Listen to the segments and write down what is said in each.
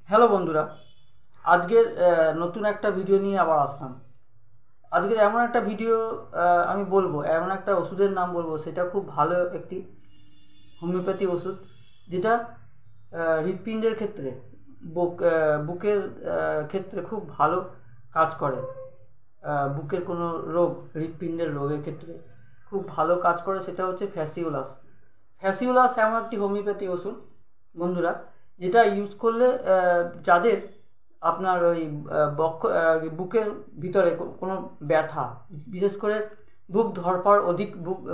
Hello বন্ধুরা, আজকের নতুন একটা ভিডিও নিয়ে আবার আসলাম। আজকের এমন একটা ভিডিও আমি বলবো, এমন একটা ওষুধের নাম বলবো, সেটা খুব ভালো একটি হোমিওপ্যাথি ওষুধ, যেটা হৃৎপিণ্ডের ক্ষেত্রে, বুকের ক্ষেত্রে খুব ভালো কাজ করে। বুকের কোনো রোগ, হৃৎপিণ্ডের রোগের ক্ষেত্রে খুব ভালো কাজ করে, সেটা হচ্ছে ফ্যাসিওলাস। ফ্যাসিওলাস এমন একটি হোমিওপ্যাথি ওষুধ বন্ধুরা, যেটা ইউজ করলে যাদের আপনার ওই বুকের ভিতরে কোনো ব্যথা, বিশেষ করে বুক ধড়ফড়, অধিক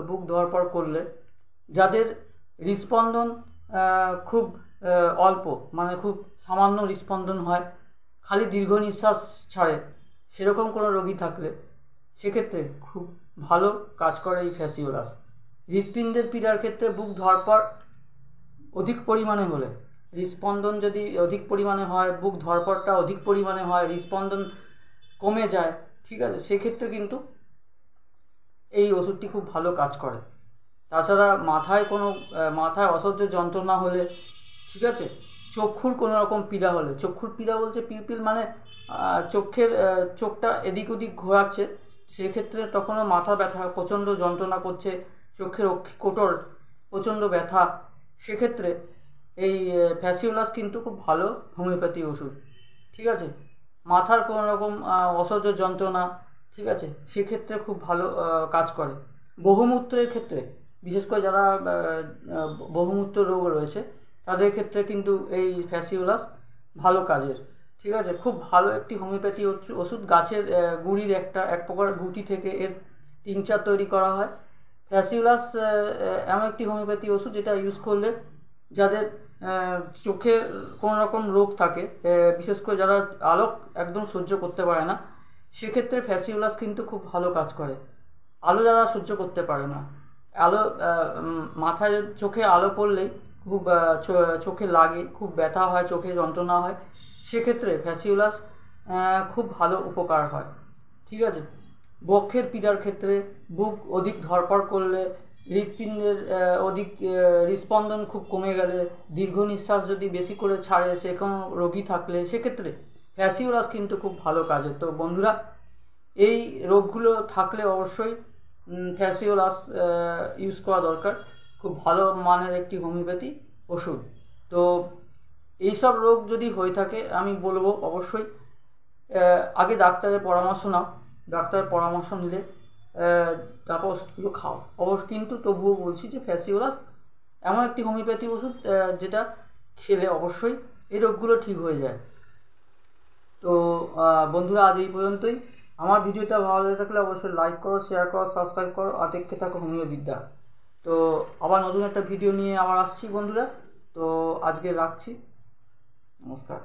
বুক ধড়ফড় করলে, যাদের হৃৎস্পন্দন খুব অল্প, মানে খুব সামান্য হৃৎস্পন্দন হয়, খালি দীর্ঘ নিঃশ্বাস ছাড়ে, সেরকম কোনো রোগী থাকলে সেক্ষেত্রে খুব ভালো কাজ করে এই ফ্যাসিওলাস। হৃৎপিণ্ডের পীড়ার ক্ষেত্রে বুক ধড়ফড় অধিক পরিমাণে হলে, হৃৎস্পন্দন যদি অধিক পরিমাণে হয়, বুক ধড়ফড়টা অধিক পরিমাণে হয়, হৃৎস্পন্দন কমে যায়, ঠিক আছে, সেক্ষেত্রে কিন্তু এই ওষুধটি খুব ভালো কাজ করে। তাছাড়া মাথায় অসহ্য যন্ত্রণা হলে, ঠিক আছে, চক্ষুর কোনো রকম পীড়া হলে, চক্ষুর পীড়া বলছে পিপিল, মানে চোখটা এদিক ওদিক ঘোরাচ্ছে, সেক্ষেত্রে তখনও মাথা ব্যথা, প্রচণ্ড যন্ত্রণা করছে, চোখের অক্ষিকোটর প্রচণ্ড ব্যথা, সেক্ষেত্রে এই ফ্যাসিওলাস কিন্তু খুব ভালো হোমিওপ্যাথি ওষুধ, ঠিক আছে। মাথার কোনো রকম অসহ্য যন্ত্রণা, ঠিক আছে, সেক্ষেত্রে খুব ভালো কাজ করে। বহুমূত্রের ক্ষেত্রে, বিশেষ করে যারা বহুমূত্র রোগ রয়েছে, তাদের ক্ষেত্রে কিন্তু এই ফ্যাসিওলাস ভালো কাজের, ঠিক আছে। খুব ভালো একটি হোমিওপ্যাথি ওষুধ। গাছের গুঁড়ির এক প্রকার গুটি থেকে এর টিংচার তৈরি করা হয়। ফ্যাসিওলাস এমন একটি হোমিওপ্যাথি ওষুধ, যেটা ইউজ করলে যাদের চোখের কোনো রকম রোগ থাকে, বিশেষ করে যারা আলো একদম সহ্য করতে পারে না, সেক্ষেত্রে ফ্যাসিওলাস কিন্তু খুব ভালো কাজ করে। আলো যারা সহ্য করতে পারে না, আলো মাথায় চোখে আলো পড়লেই খুব চোখে লাগে, খুব ব্যথা হয়, চোখে যন্ত্রণা হয়, সেক্ষেত্রে ফ্যাসিওলাস খুব ভালো উপকার হয়, ঠিক আছে। বক্ষের পীড়ার ক্ষেত্রে, বুক অধিক ধড়ফড় করলে, হৃৎপিণ্ডের অধিক হৃৎস্পন্দন খুব কমে গেলে, দীর্ঘ নিঃশ্বাস যদি বেশি করে ছাড়ে, সে কোনো রোগী থাকলে, সেক্ষেত্রে ফ্যাসিওলাস কিন্তু খুব ভালো কাজে। তো বন্ধুরা, এই রোগগুলো থাকলে অবশ্যই ফ্যাসিওলাস ইউজ করা দরকার। খুব ভালো মানের একটি হোমিওপ্যাথি ওষুধ। তো এইসব রোগ যদি হয়ে থাকে, আমি বলবো অবশ্যই আগে ডাক্তারের পরামর্শ নাও। ডাক্তারের পরামর্শ নিলে তারপর ওষুধগুলো খাও অবশ্য। কিন্তু তবুও বলছি যে ফ্যাসিওলাস এমন একটি হোমিওপ্যাথি ওষুধ, যেটা খেলে অবশ্যই এই রোগগুলো ঠিক হয়ে যায়। তো বন্ধুরা, আজ এই পর্যন্তই। আমার ভিডিওটা ভালো লেগে থাকলে অবশ্যই লাইক করো, শেয়ার করো, সাবস্ক্রাইব করো, আর দেখতে থাকো হোমিওবিদ্যা। তো আবার নতুন একটা ভিডিও নিয়ে আবার আসছি বন্ধুরা। তো আজকে রাখছি, নমস্কার।